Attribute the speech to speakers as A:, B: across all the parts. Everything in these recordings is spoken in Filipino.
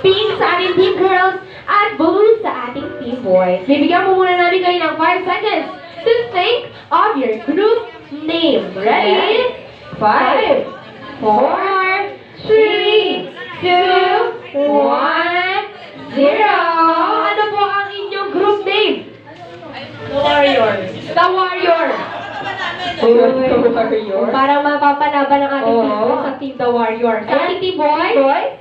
A: pink sa ating team girls, at blue sa ating team boys. Bibigyan mo muna namin kayo ng 5 seconds to think of your group name. Ready? 5, 4, 3, 2, 1, 0. Ano po ang inyong group name?
B: Warrior.
A: The Warrior.
B: The Warrior.
A: Parang mapapanaban ng ating team
B: Oo.
A: sa Team The Warrior. Sa ating team boys?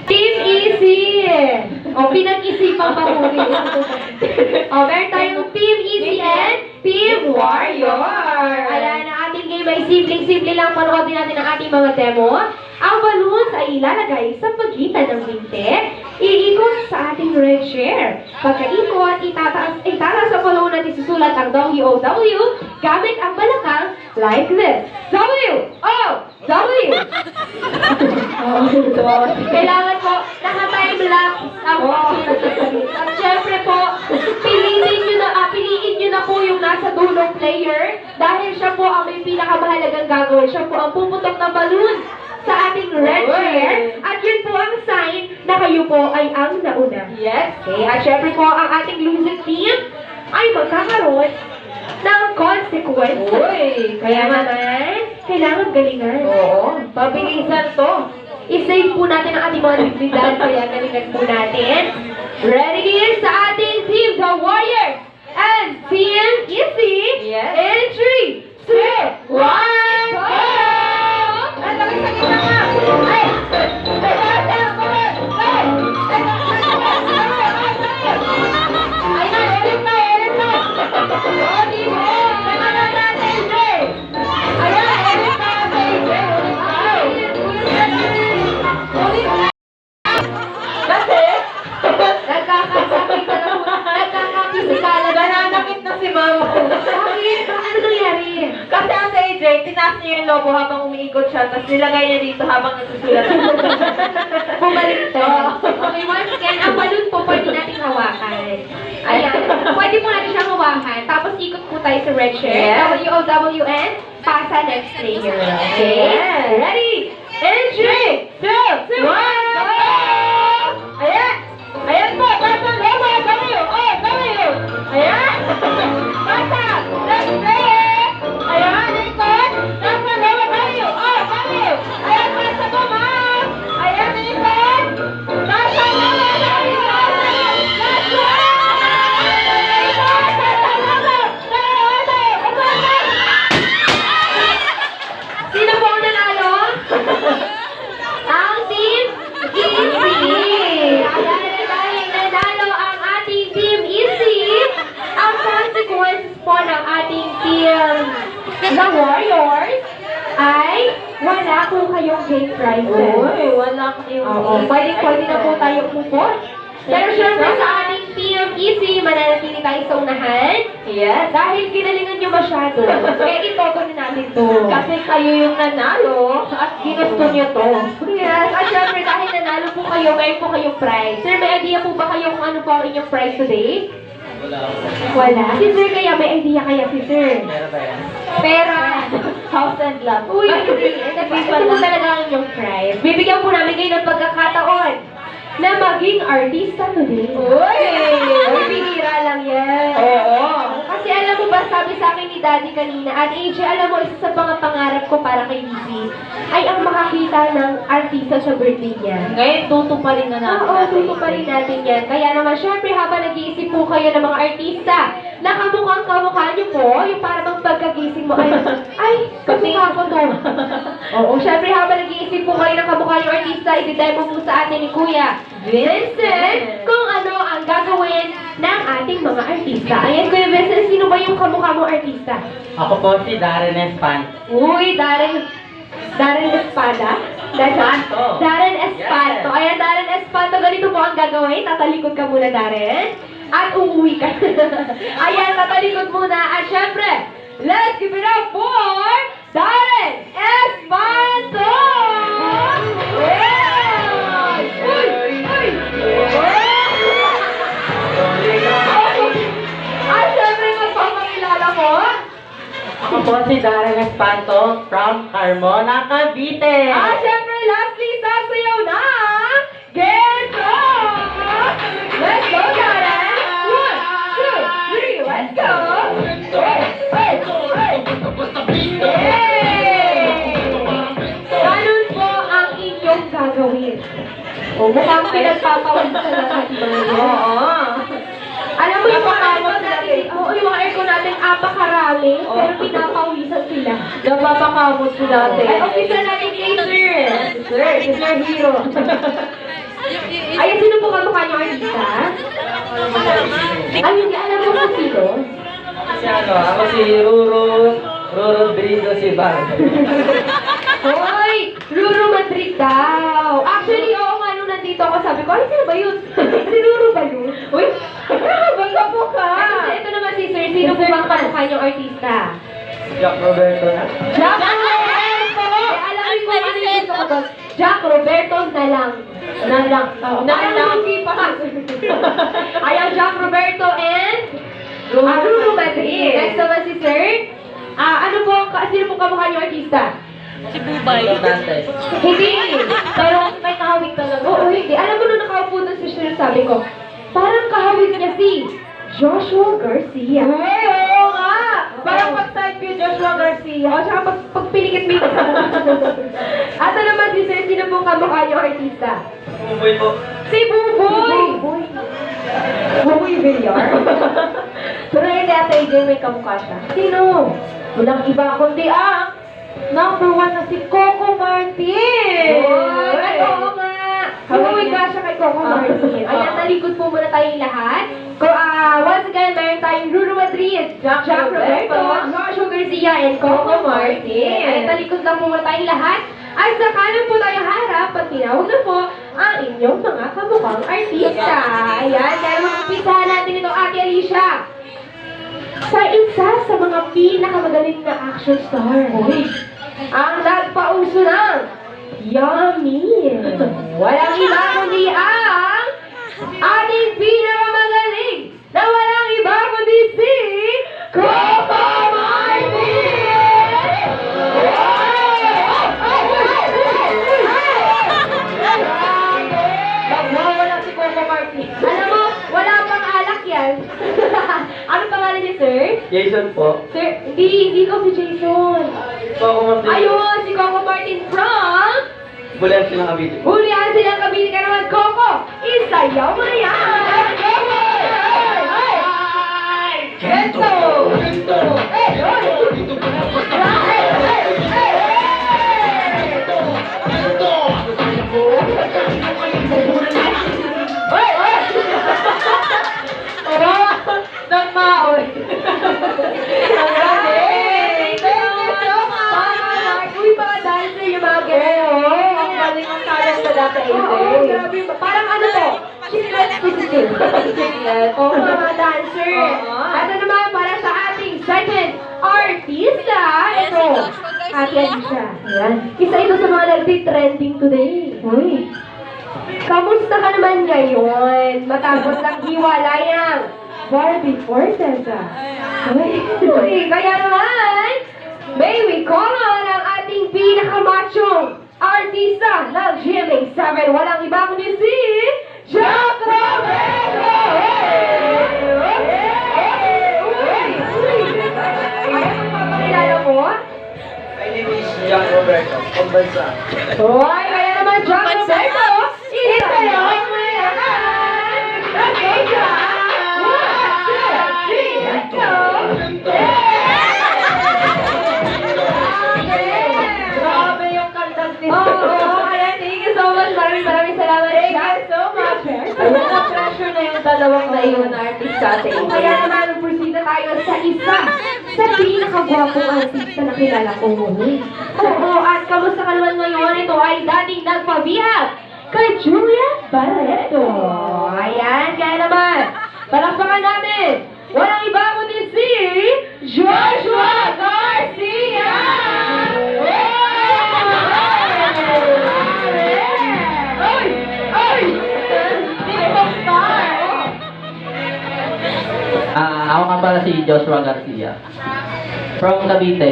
A: Team Easy! O, pinag-isipang mahuli. O, meron tayong Team Easy and Team Warrior. Ayan, ang ating game ay simpleng-simple lang. Panoodin natin ang ating mga demo. Ang balloons ay ilalagay sa pagitan ng binte. Iikot sa ating red chair. Pagkaikot, itataas sa balloon at isusulat ang W-O-W gamit ang balakang like this. W-O-W! Kailangan po, naka-time lapse ang sulat ng salit. At syempre po, piliin nyo na po yung nasa dulong player dahil siya po ang may pinakamahalagang gagawin. Siya po ang puputok ng balloon sa ating red chair. At yun po ang sign na kayo po ay ang nauna.
B: Yes.
A: Okay, at syempre po, ang ating losing team ay magkakaroon ng consequence.
B: Uy,
A: Kaya naman, kailangan galingan.
B: Oo, pabilisan to.
A: I-save po natin ang ating mga dignidad, kaya galingan po natin. Ready sa ating team, The Warriors and Team Easy.
B: Yes.
A: In 3, 2, 1, go!
B: Ang laki sa gitna nga. Ay! Nananakit na si Mama.
A: Bakit? Ano nangyari?
B: Kasi ang si AJ, tinaas niya yung logo habang umiikot siya, tapos nilagay niya dito habang nagsusulat.
A: Bumalik to. Okay, once again, ang balloon po pwede natin hawakan. Ayan. Pwede po natin siyang hawakan. Tapos ikot po tayo sa red chair.
B: Yes.
A: W-O-W-N. Pasa next player. Okay?
B: Yes.
A: Ready? In 3, 2, 1, go!
B: Ayan! Ayan po! Pasa! Logo! W! O! W! Ayan! Pasa! Next player! Ayan! Ikot! Pasa! Logo! W! O! W! Ayan! Pasa po, ma'am! Ayan! Ikot! Pasa! Logo! W! Last one! Ikot! Pasa! Logo!
A: Sino po ang nanalo? Ang Team Easy! Ayan, dahil nanalo ang ating Team Easy, ang consequences po ng ating Team The Warriors ay wala po kayong game prizes.
B: Uy! Wala kayong...
A: Oo, pwede na po tayo pupot. Pero syempre sa ating Team Easy, mananatili tayo sa unahan.
B: Yes.
A: Dahil ginalingan nyo masyado. Kaya itoto na natin to.
B: Kasi kayo yung nanalo at ginusto nyo to.
A: Yes, at syempre dahil nanalo po kayo, mayroon po kayong prize. Sir, may idea po ba kayo kung ano po ang inyong prize today? Wala. Si Sir kaya, may idea kaya si Sir? Pera.
B: House and lot.
A: Uy, hindi. Ito po talaga ang inyong prize. Bibigyan po namin kayo ng pagkakataon na maging artista today.
B: Uy!
A: Uy, bihira lang yan.
B: Oo.
A: Kasi alam mo ba, sabi sa akin ni Daddy kanina, at AJ, alam mo, isa sa mga pangarap ko para kay Lizzie, ay ang makakita ng artista sa birthday niya.
B: Ngayon, tutuparin na natin.
A: Oo, tutuparin natin yan. Kaya naman, syempre, habang nag-iisip po kayo ng mga artista, na kamukhang-kamukha niyo po, yung para bang pagkagising mo, ay, kamukha ko to. Oo, syempre, habang nag-iisip po kayo ng kamukha yung artista, i-demo po sa atin ni Kuya Vincent kung ano ang gagawin ng ating mga artista. Ayan, Kuya Vincent, sino ba yung kamukha mong artista?
C: Ako po si Darren Espan.
A: Uy, Darren Espada?
C: Espanto.
A: Darren Espanto.
C: Yes.
A: Ayan, Darren Espanto. Ganito po ang gagawin. Tatalikod ka muna, Darren. At uuwi ka. Ayan, tatalikod muna. At syempre, let's give it up for Darren Espanto! Yes! Uy! Uy! At syempre, magpapakilala ko.
C: Ako po si Darren Espanto from Carmona, Cavite.
A: Syempre, lastly, sasayaw na O, mukhang pinagpapawisan na natin mga yan.
B: Oo.
A: Alam mo yung mga
B: Napakamot
A: aircon
B: sila,
A: natin, oo, yung mga aircon natin, apakarami,
B: Oo.
A: pero pinapawisan sila.
B: Napapakamot si dati.
A: Ay, umpisa natin kay Sir. Sir Hero. Ay, sino po kamukha niyo artista? Ay, hindi alam mo kung sino?
C: Kasi ano, ako si Ruro Brido si Bar.
A: Hoy! Ruru Madrid daw! Actually, oo nga, nung nandito ako, sabi ko, ay, sino ba yun? Si Ruru ba yun? Uy! Bangga po ka! Ay, ito naman si Sir. Sino po bang kamukha niyong artista?
C: Jack Roberto na.
A: Jack Roberto! Alam mo kung ano yung gusto ko doon? Jack Roberto na lang. Na lang. Hindi pa. Ayaw Jack Roberto and Ruru Madrid. Next naman si Sir. Ano po, sino po kamukha niyong artista?
C: Dantes.
A: Hindi. Pero may kahawig talaga. Oo, hindi. Alam mo nung nakaupo doon si Sir, sabi ko, parang kahawig niya si Joshua Garcia.
B: Ay, oo nga. Parang pag-side view, Joshua Garcia.
A: O, tsaka pag pinikit-pinikit sa Ato naman si Sir, sino pong kamukha niyo artista?
C: Umuwi po.
A: Si Buboy! Buboy Villar?
B: Pero hindi ate AJ, may kamukha siya.
A: Sino?
B: Walang iba kundi ang number 1 na si Coco Martin.
A: Ay, oo nga! Huwag ka siya kay Coco Martin. Ayan, nalikod po muna tayong lahat. Once again, meron tayong Ruru Madrid, Jack Roberto, Joshua Garcia, and Coco Martin. Ayan, nalikod lang po muna tayong lahat. At sa kanan po tayo harap, at tinawag na po ang inyong mga kamukhang artista. Ayan, kaya mag-umpisahan natin ito, Ate Alicia. Sa isa sa mga pinakamagaling na action star, ang nagpauso ng Yummy. Walang iba kundi ang ating pinakamagaling na walang iba kundi si Coco Martin!
B: Wala si Coco Martin.
A: Alam mo, wala pang alak yan. Ano pangalan niya, sir?
C: Jason po.
A: Sir, hindi ko si Jason.
C: Coco Martin.
A: Ayun, si Coco Martin from
C: Bulan silang kabiti.
A: Hulihan silang kabili ka naman, Coco! Isayaw mo na yan! Coco! Gento!
B: Nang maoy.
A: Uy, mga dancer yung mga ganyan.
B: Ang galing ang talent sa dati
A: Oo,
B: AJ.
A: grabe. Parang ano to? Chiclet positive. Oo, mga dancer.
B: Oo.
A: Ito naman para sa ating second artista. Ito. Ate Alicia. Ayan. Isa ito sa mga nagtitrending today. Uy. Kamusta ka naman ngayon? Matapos ang hiwalay ng Barbie Forteza. Uy, kaya naman, may we call on ang ating pinakamachong artista ng GMA7. Walang iba kundi si Jack Roberto! Ayaw mo papakilala mo?
C: My name is Jack Roberto. Pambansa.
A: Hoy, kaya naman Jack Roberto! Isayaw mo yan! Okay, Jack! 1, 2, 3, go!
B: Grabe yung kantang ni
A: Oo, ayan, thank you so much. Maraming salamat,
B: Thank
A: Jack.
B: you so much. Ayun na pressure na yung dalawang naiwan na artist sa atin.
A: Kaya naman, proceed na tayo sa isa sa pinakagwapong artista na kilala ko muli. Oo, at kamusta ka naman ngayon? Ito ay dating nagpabihag kay Julia Barreto. Ayan, kaya naman, palakpakan natin. Walang iba kundi si Joshua Garcia! Ay! Ay! TikTok star!
C: Ako nga pala si Joshua Garcia. From Cavite.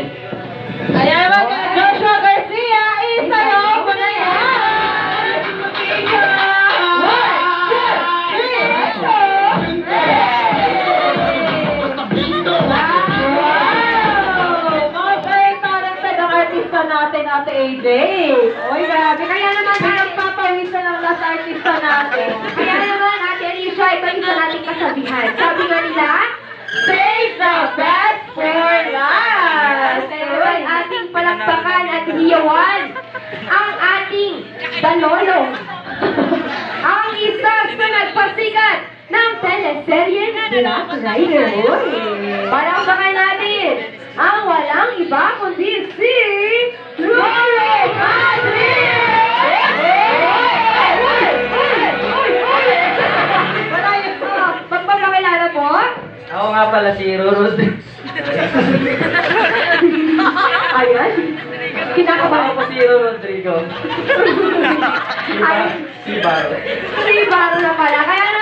B: Kaya naman, Joshua Garcia, isayaw mo na yan! Natin, Ate AJ.
A: Oy, grabe. Kaya naman, nagpapawisan palakpakan at hiyawan ang ating Dalolo. Ang isa sa nagpasikat ng teleserye Black Rider. Palakpakan natin ang walang iba kundi si Roro Madrid! Magpapakilala po?
C: Ako nga pala si Ruro.
A: Ayan.
C: Ako
A: Kinakabahan
C: po si Ruro Rodrigo. Si Bar.
A: Si Baro na pala. Kaya